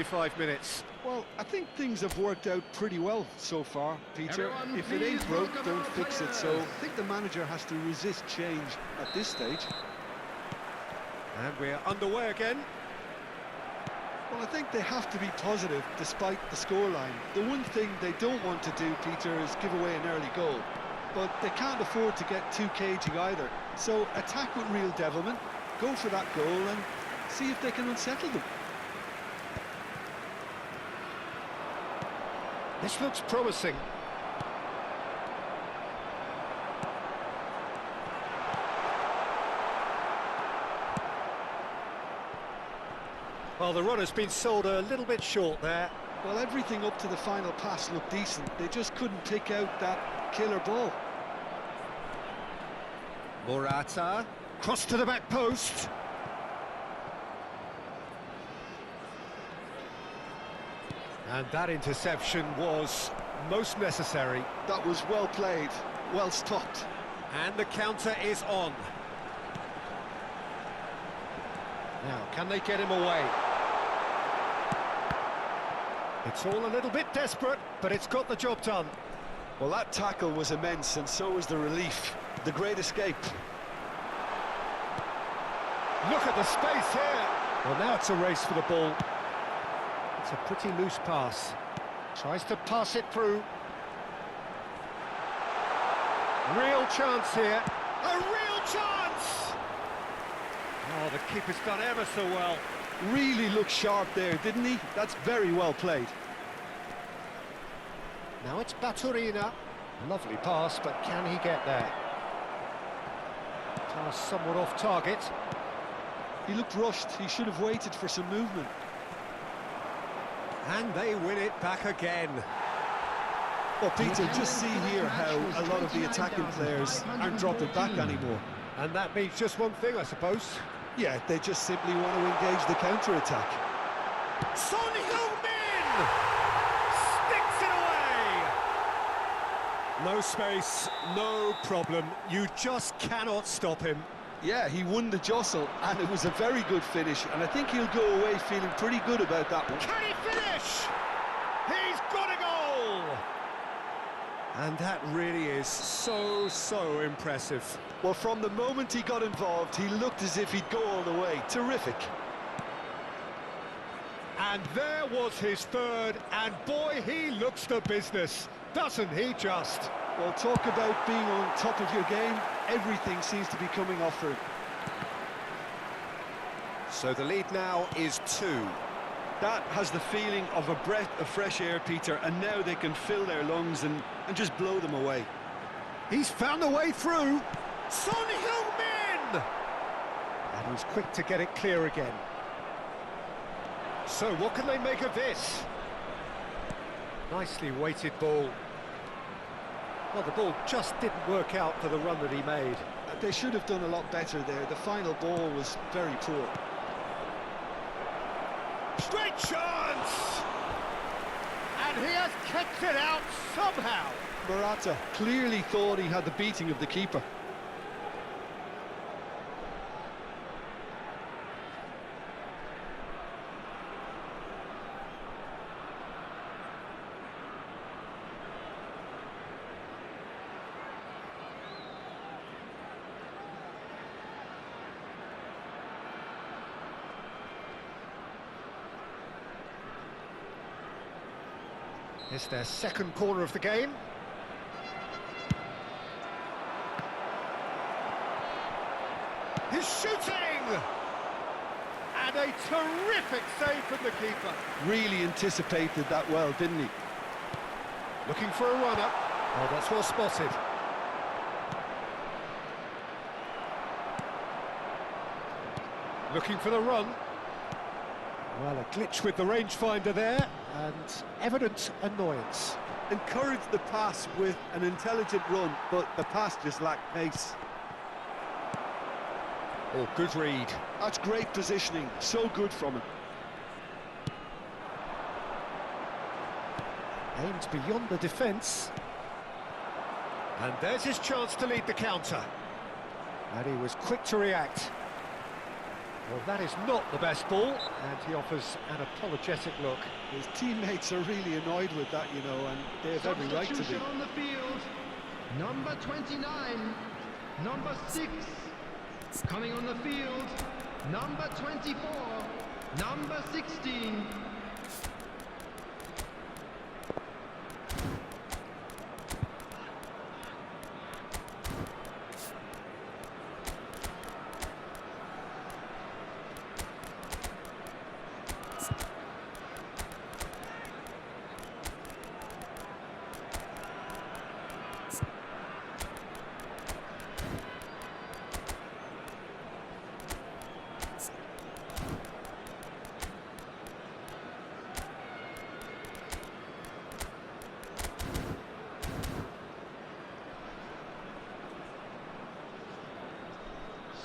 45 minutes. Well, I think things have worked out pretty well so far, Peter. If it ain't broke, don't fix it. So I think the manager has to resist change at this stage. And we're underway again. Well, I think they have to be positive despite the scoreline. The one thing they don't want to do, Peter, is give away an early goal. But they can't afford to get too cagey either. So attack with real devilment, go for that goal and see if they can unsettle them. This looks promising. Well, the run has been sold a little bit short there. Well, everything up to the final pass looked decent. They just couldn't pick out that killer ball. Morata, cross to the back post. And that interception was most necessary. That was well played, well stopped. And the counter is on. Now, can they get him away? It's all a little bit desperate, but it's got the job done. Well, that tackle was immense, and so was the relief. The great escape. Look at the space here. Well, now it's a race for the ball. It's a pretty loose pass. Tries to pass it through. Real chance here. A real chance! Oh, the keeper's done ever so well. Really looked sharp there, didn't he? That's very well played. Now it's Baturina. Lovely pass, but can he get there? Pass somewhat off target. He looked rushed. He should have waited for some movement. And they win it back again. Well, Peter, just see here how a lot of the attacking players aren't dropping back anymore. And that means just one thing, I suppose. Yeah, they just simply want to engage the counter-attack. Son Heung-min sticks it away! No space, no problem. You just cannot stop him. Yeah, he won the jostle, and it was a very good finish, and I think he'll go away feeling pretty good about that one. Can he finish? He's got a goal! And that really is so impressive. Well, from the moment he got involved, he looked as if he'd go all the way. Terrific. And there was his third, and boy, he looks the business, doesn't he just? Well, talk about being on top of your game. Everything seems to be coming off for him. So the lead now is 2. That has the feeling of a breath of fresh air, Peter, and now they can fill their lungs and just blow them away. He's found a way through. Son Heung-min! And he's quick to get it clear again. So what can they make of this? Nicely weighted ball. Well, the ball just didn't work out for the run that he made. They should have done a lot better there. The final ball was very poor. Straight chance! And he has kept it out somehow. Morata clearly thought he had the beating of the keeper. It's their second corner of the game. He's shooting! And a terrific save from the keeper. Really anticipated that well, didn't he? Looking for a runner. Oh, that's well spotted. Looking for the run. Well, a glitch with the rangefinder there, and evident annoyance. Encouraged the pass with an intelligent run, but the pass just lacked pace. Oh, good read. That's great positioning, so good from him. Aimed beyond the defence. And there's his chance to lead the counter. And he was quick to react. Well, that is not the best ball, and he offers an apologetic look. His teammates are really annoyed with that, you know, and they have every right to be. Substitution on the field. Number 29, number 6. Coming on the field, number 24, number 16.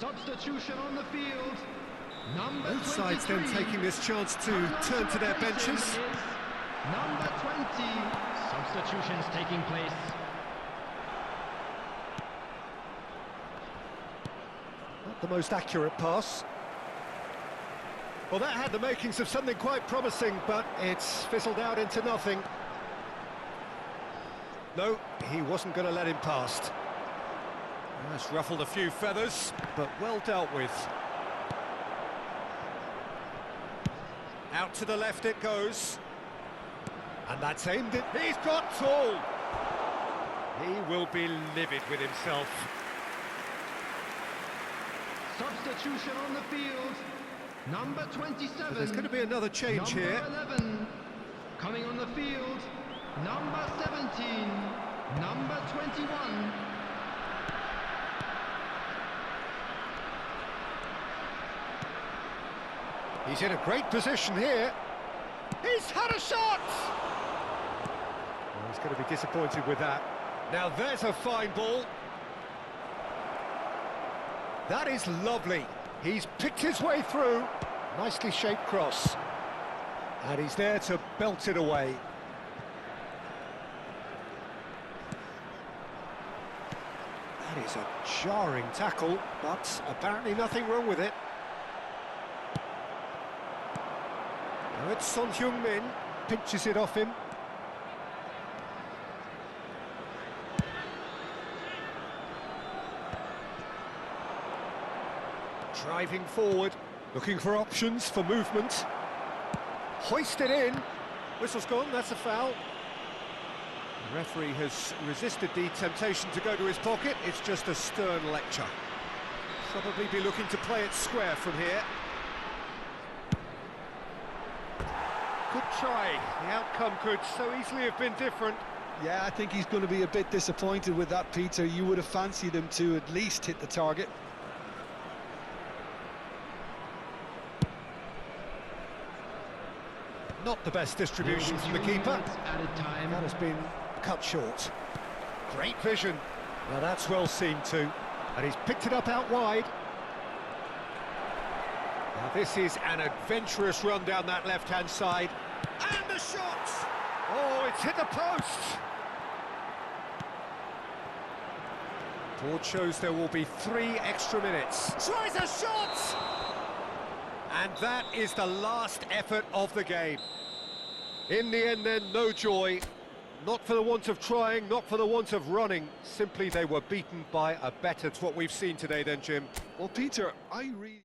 Substitution on the field. Number Both sides then 23. taking this chance to turn to their benches. Number 20. Substitutions taking place. Not the most accurate pass. Well, that had the makings of something quite promising, but it's fizzled out into nothing. No, he wasn't going to let him past. That's ruffled a few feathers, but well dealt with. Out to the left it goes. And that's aimed at... He's got tall! He will be livid with himself. Substitution on the field. Number 27. But there's going to be another change number here. 11. Coming on the field. Number 17. Number 21. He's in a great position here. He's had a shot! Well, he's going to be disappointed with that. Now there's a fine ball. That is lovely. He's picked his way through. Nicely shaped cross. And he's there to belt it away. That is a jarring tackle, but apparently nothing wrong with it. Now it's Son Heung-min, pinches it off him. Driving forward, looking for options for movement. Hoisted in. Whistle's gone, that's a foul. The referee has resisted the temptation to go to his pocket. It's just a stern lecture. Probably be looking to play it square from here. Good try. The outcome could so easily have been different. Yeah, I think he's going to be a bit disappointed with that, Peter. You would have fancied him to at least hit the target. Not the best distribution from the keeper. Added time. That has been cut short. Great vision. Now that's well seen too. And he's picked it up out wide. Now this is an adventurous run down that left-hand side. And the shot! Oh, it's hit the post! Board shows there will be 3 extra minutes. Tries a shot! And that is the last effort of the game. In the end then, no joy. Not for the want of trying, not for the want of running. Simply they were beaten by a better. It's what we've seen today then, Jim. Well, Peter, I really...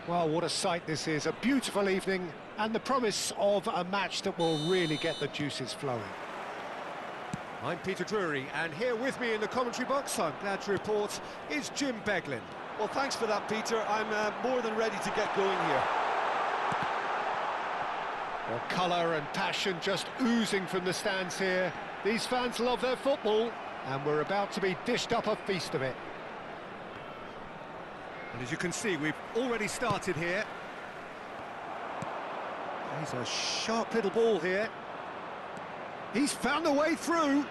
Well, what a sight this is. A beautiful evening and the promise of a match that will really get the juices flowing. I'm Peter Drury, and here with me in the commentary box, I'm glad to report, is Jim Beglin. Well, thanks for that, Peter. I'm more than ready to get going here. Well, colour and passion just oozing from the stands here. These fans love their football, and we're about to be dished up a feast of it. And as you can see, we've already started here. He's a sharp little ball here. He's found a way through.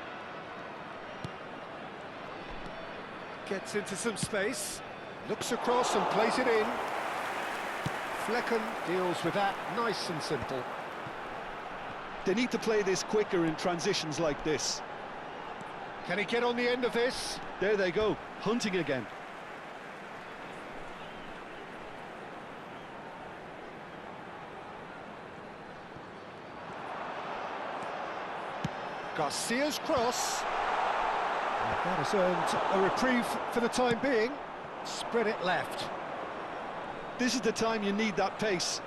Gets into some space. Looks across and plays it in. Flecken deals with that nice and simple. They need to play this quicker in transitions like this. Can he get on the end of this? There they go, hunting again. Garcia's cross. And that has earned a reprieve for the time being. Spread it left. This is the time you need that pace.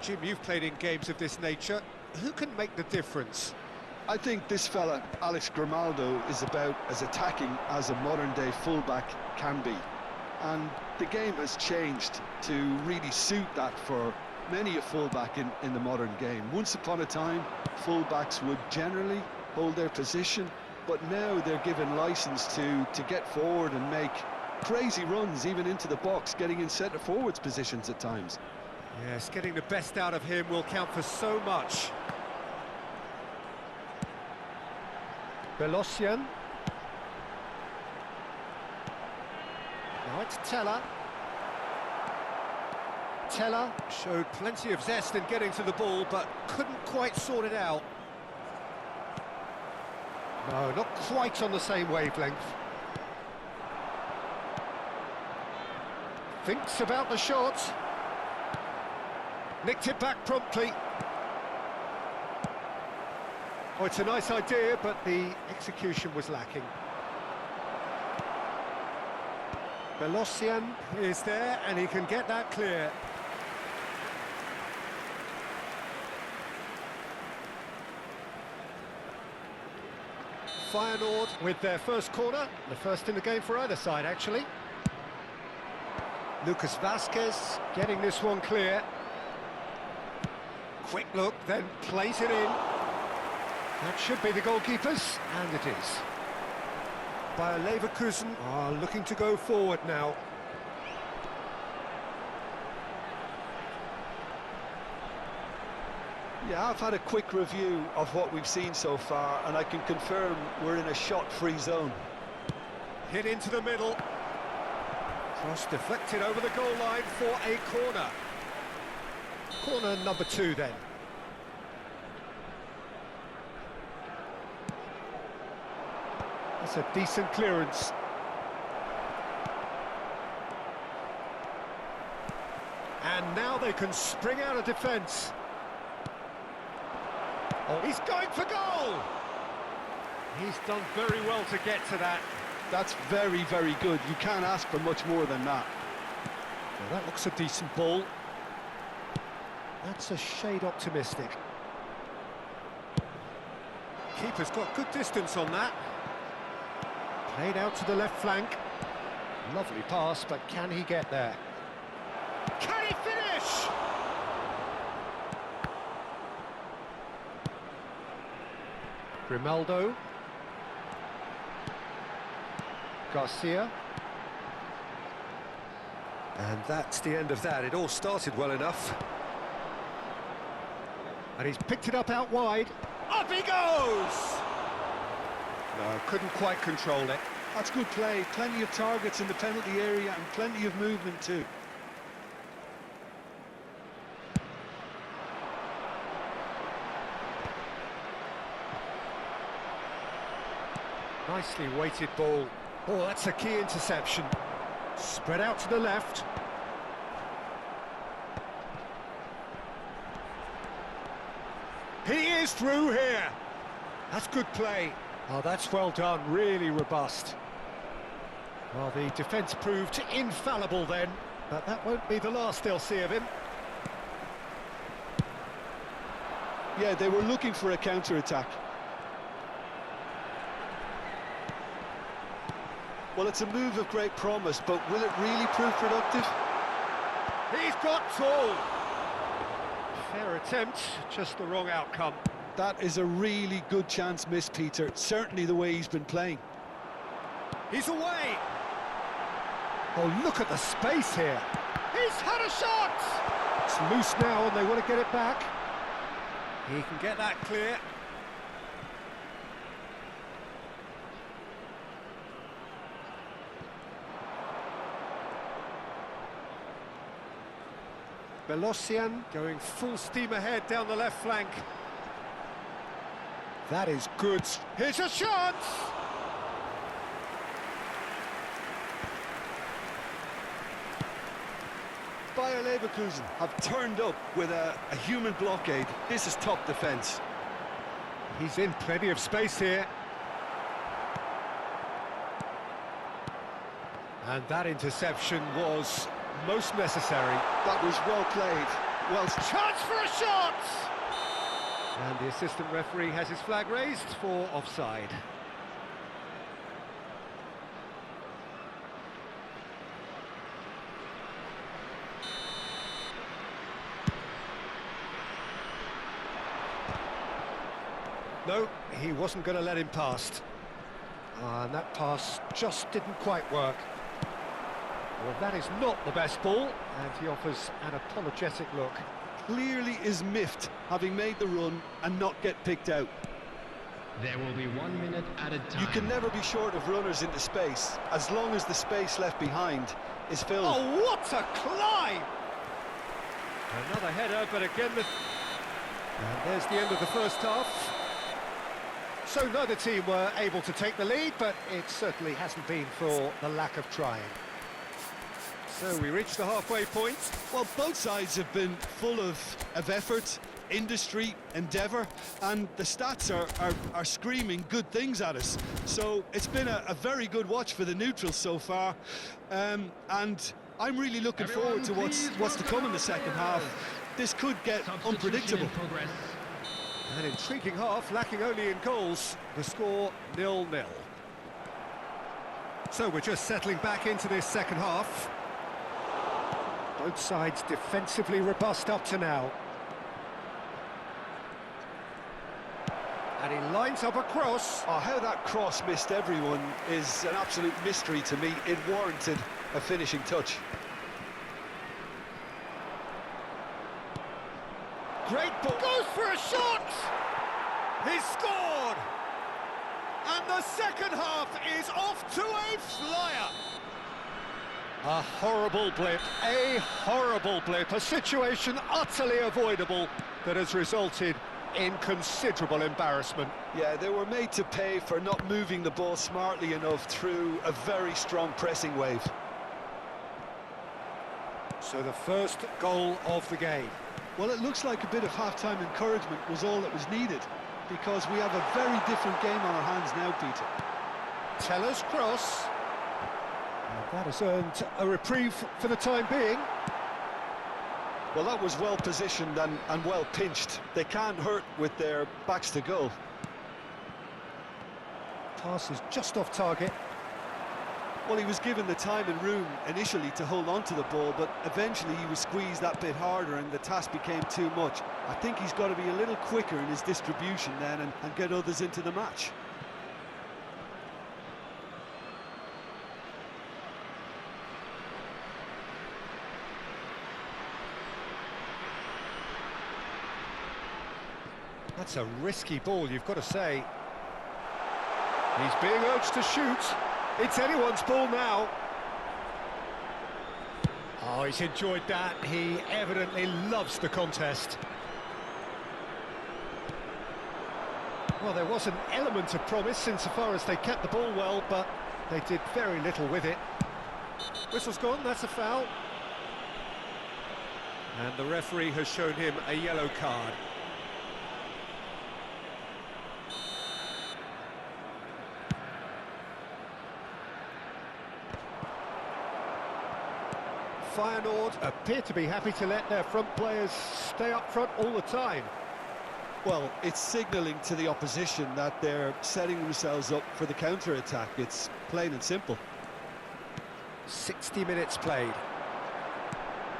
Jim, you've played in games of this nature. Who can make the difference? I think this fella, Alex Grimaldo, is about as attacking as a modern-day fullback can be. And the game has changed to really suit that for many a fullback in the modern game. Once upon a time, fullbacks would generally hold their position, but now they're given license to get forward and make crazy runs, even into the box, getting in centre-forwards positions at times. Yes, getting the best out of him will count for so much. Belosian. Now it's Teller. Teller showed plenty of zest in getting to the ball, but couldn't quite sort it out. No, not quite on the same wavelength. Thinks about the shot. Nicked it back promptly. Oh, it's a nice idea, but the execution was lacking. Belosian is there, and he can get that clear. Feyenoord with their first corner, the first in the game for either side, actually. Lucas Vasquez getting this one clear. Quick look, then plays it in. That should be the goalkeepers, and it is. Bayer Leverkusen are looking to go forward now. Yeah, I've had a quick review of what we've seen so far, and I can confirm we're in a shot-free zone. Hit into the middle. Cross deflected over the goal line for a corner. Corner number 2 then. That's a decent clearance. And now they can spring out of defence. Oh, he's going for goal! He's done very well to get to that. That's very, very good. You can't ask for much more than that. Well, that looks a decent ball. That's a shade optimistic. Keeper's got good distance on that. Played out to the left flank. Lovely pass, but can he get there? Can he finish? Grimaldo. Garcia. And that's the end of that. It all started well enough. And he's picked it up out wide. Up he goes! No, couldn't quite control it. That's good play. Plenty of targets in the penalty area and plenty of movement too. Nicely weighted ball. Oh, that's a key interception. Spread out to the left. He is through here. That's good play. Oh, that's well done, really robust. Well, the defence proved infallible then. But that won't be the last they'll see of him. Yeah, they were looking for a counter-attack. Well, it's a move of great promise, but will it really prove productive? He's got tall. Fair attempt, just the wrong outcome. That is a really good chance missed, Peter. Certainly the way he's been playing. He's away. Oh, look at the space here. He's had a shot. It's loose now and they want to get it back. He can get that clear. Belosian going full steam ahead down the left flank. That is good. Here's a shot! Bayer Leverkusen have turned up with a human blockade. This is top defence. He's in plenty of space here. And that interception was most necessary. That was well played. Well, Chance for a shot! And the assistant referee has his flag raised for offside. No, he wasn't going to let him pass. And that pass just didn't quite work. Well, that is not the best ball, and he offers an apologetic look. clearly is miffed, having made the run and not get picked out. There will be 1 minute added time. You can never be short of runners into space, as long as the space left behind is filled. Oh, what a climb! Another header, but again And there's the end of the first half. So neither team were able to take the lead, but it certainly hasn't been for the lack of trying. So we reached the halfway point. Well, both sides have been full of effort, industry, endeavour, and the stats are screaming good things at us. So it's been a very good watch for the neutrals so far, and I'm really looking forward to what's to come in the second half. This could get unpredictable. An intriguing half, lacking only in goals. The score 0-0. So we're just settling back into this second half. Both sides defensively robust up to now. And he lines up a cross. Oh, how that cross missed everyone is an absolute mystery to me. It warranted a finishing touch. Great ball. Goes for a shot! He's scored! And the second half is off to a flyer. A horrible blip, a situation utterly avoidable that has resulted in considerable embarrassment. Yeah, they were made to pay for not moving the ball smartly enough through a very strong pressing wave. So the first goal of the game. Well, it looks like a bit of half-time encouragement was all that was needed, because we have a very different game on our hands now, Peter. Teller's cross. And that has earned a reprieve for the time being. Well, that was well positioned and well pinched. They can't hurt with their backs to goal. Pass is just off target. Well, he was given the time and room initially to hold on to the ball, but eventually he was squeezed that bit harder and the task became too much. I think he's got to be a little quicker in his distribution then and get others into the match. That's a risky ball, you've got to say. He's being urged to shoot. It's anyone's ball now. Oh, he's enjoyed that. He evidently loves the contest. Well, there was an element of promise insofar as they kept the ball well, but they did very little with it. Whistle's gone, that's a foul. And the referee has shown him a yellow card. Feyenoord appear to be happy to let their front players stay up front all the time. Well, it's signalling to the opposition that they're setting themselves up for the counter-attack. It's plain and simple. 60 minutes played.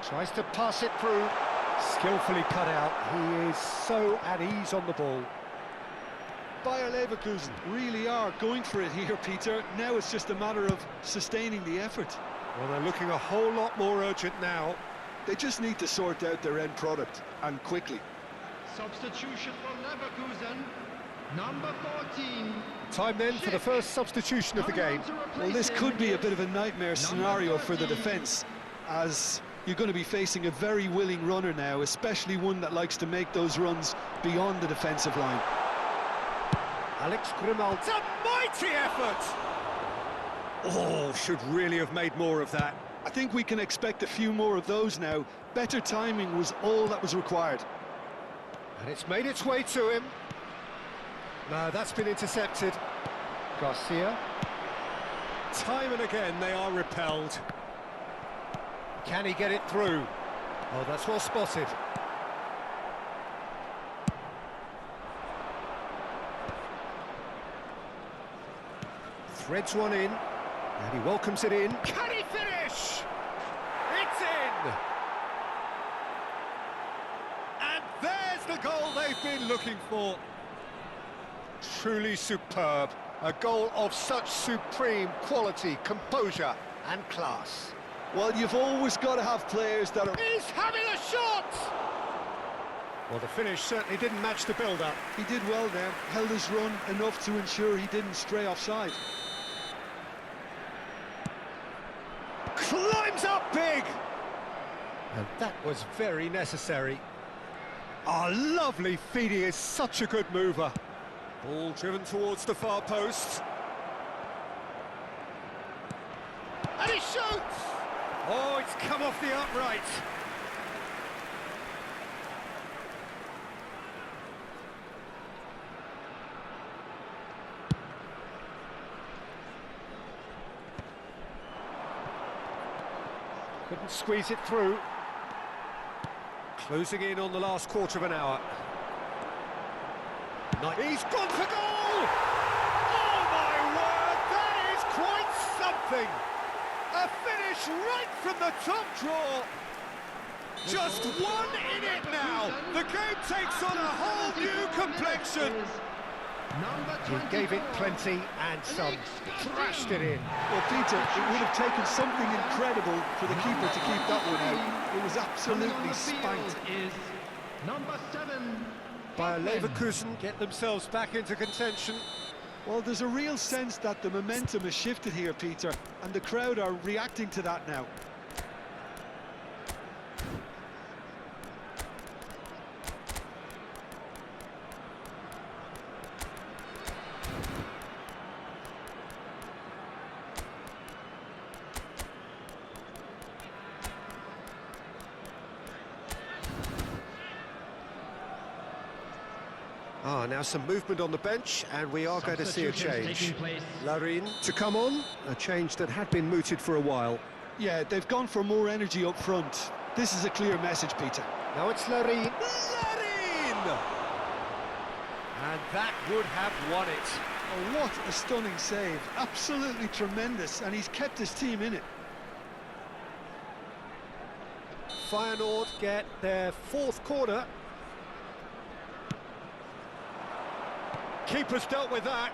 Tries to pass it through. Skillfully cut out. He is so at ease on the ball. Bayer Leverkusen really are going for it here, Peter. Now it's just a matter of sustaining the effort. Well, they're looking a whole lot more urgent now. They just need to sort out their end product, and quickly. Substitution for Leverkusen, number 14. Time then for the first substitution of the game. Well, this could be a bit of a nightmare scenario for the defence, as you're going to be facing a very willing runner now, especially one that likes to make those runs beyond the defensive line. Alex Grimaldi. It's a mighty effort! Oh, should really have made more of that. I think we can expect a few more of those now. Better timing was all that was required. And it's made its way to him. No, that's been intercepted. Garcia. Time and again they are repelled. Can he get it through? Oh, that's well spotted. Threads one in, and he welcomes it in. Can he finish? It's in! And there's the goal they've been looking for. Truly superb. A goal of such supreme quality, composure and class. Well, you've always got to have players that are... He's having a shot! Well, the finish certainly didn't match the build-up. He did well there, held his run enough to ensure he didn't stray offside. Climbs up big! And that was very necessary. Oh, lovely feed, he is such a good mover. Ball driven towards the far post. And he shoots! Oh, it's come off the upright. Couldn't squeeze it through. Closing in on the last quarter of an hour. He's gone for goal! Oh my word, that is quite something! A finish right from the top draw. Just one in it now. The game takes on a whole new complexion. He gave it plenty and some, thrashed it in. Well, Peter, it would have taken something incredible for the keeper to keep that one out. It was absolutely spanked. Is number 7. Bayer Leverkusen get themselves back into contention. Well, there's a real sense that the momentum has shifted here, Peter, and the crowd are reacting to that now. Now some movement on the bench, and we are going to see a change. Larin to come on, a change that had been mooted for a while. Yeah, they've gone for more energy up front. This is a clear message, Peter. Now it's Larin. Larin! And that would have won it. Oh, what a stunning save. Absolutely tremendous, and he's kept his team in it. Feyenoord get their 4th corner. Keeper's dealt with that.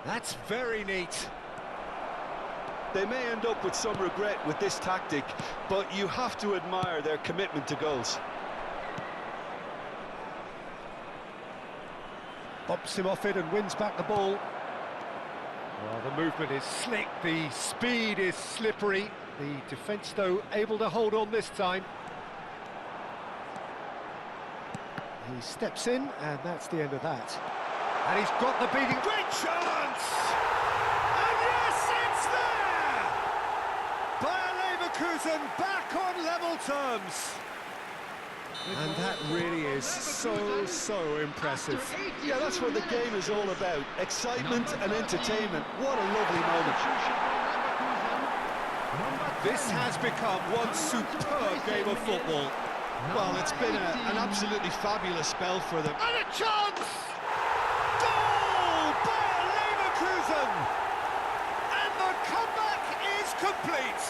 That's very neat. They may end up with some regret with this tactic, but you have to admire their commitment to goals. Bumps him off it and wins back the ball. Well, the movement is slick, the speed is slippery. The defence, though, able to hold on this time. He steps in, and that's the end of that. And he's got the beating. Great chance! And yes, it's there! Bayer Leverkusen back on level terms. And that really is so impressive. Yeah, that's what the game is all about. Excitement and entertainment. What a lovely moment. This has become one superb game of football. Well, it's been an absolutely fabulous spell for them. And a chance! Goal! Bayer Leverkusen! And the comeback is complete.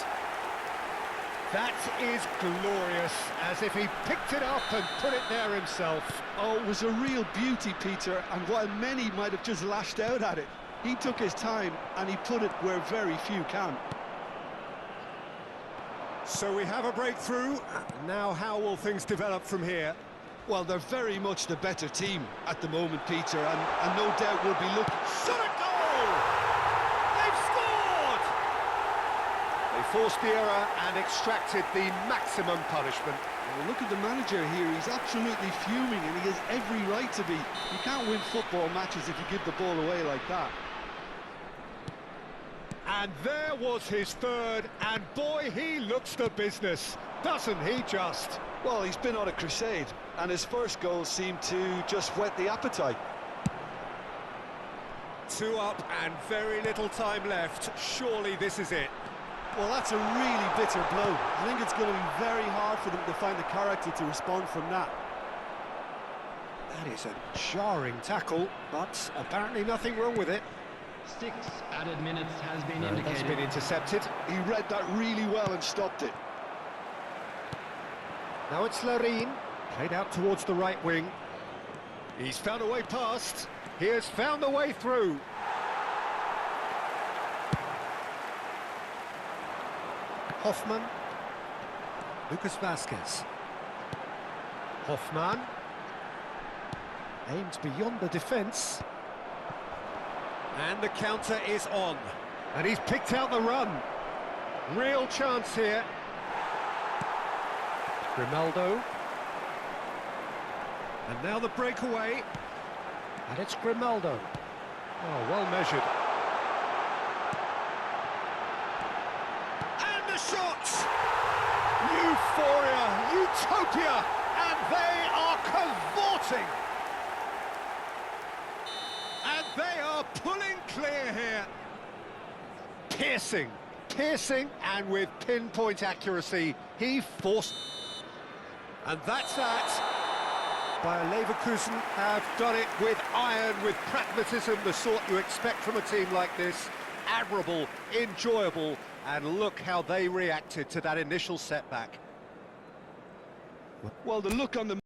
That is glorious, as if he picked it up and put it there himself. Oh, it was a real beauty, Peter, and while many might have just lashed out at it, he took his time and he put it where very few can. So we have a breakthrough. Now how will things develop from here? Well, they're very much the better team at the moment, Peter, and no doubt we'll be looking... Shot a goal! They've scored! They forced the error and extracted the maximum punishment. Well, look at the manager here, he's absolutely fuming and he has every right to be. You can't win football matches if you give the ball away like that. And there was his third, and boy, he looks the business, doesn't he just? Well, he's been on a crusade, and his first goal seemed to just whet the appetite. 2 up and very little time left. Surely this is it. Well, that's a really bitter blow. I think it's going to be very hard for them to find the character to respond from that. That is a jarring tackle, but apparently nothing wrong with it. 6 added minutes has been indicated. That's been intercepted. He read that really well and stopped it. Now it's Larine, played out towards the right wing. He's found a way past. He has found a way through. Hoffman. Lucas Vasquez. Hoffman. Aimed beyond the defence. And the counter is on. And he's picked out the run. Real chance here. Grimaldo. And now the breakaway. And it's Grimaldo. Oh, well measured. And the shot! Euphoria, utopia, and they are cavorting. And they are pulling clear here. Piercing, and with pinpoint accuracy, he forced... And that's that. Bayer Leverkusen have done it with iron, with pragmatism, the sort you expect from a team like this. Admirable, enjoyable, and look how they reacted to that initial setback. Well, the look on the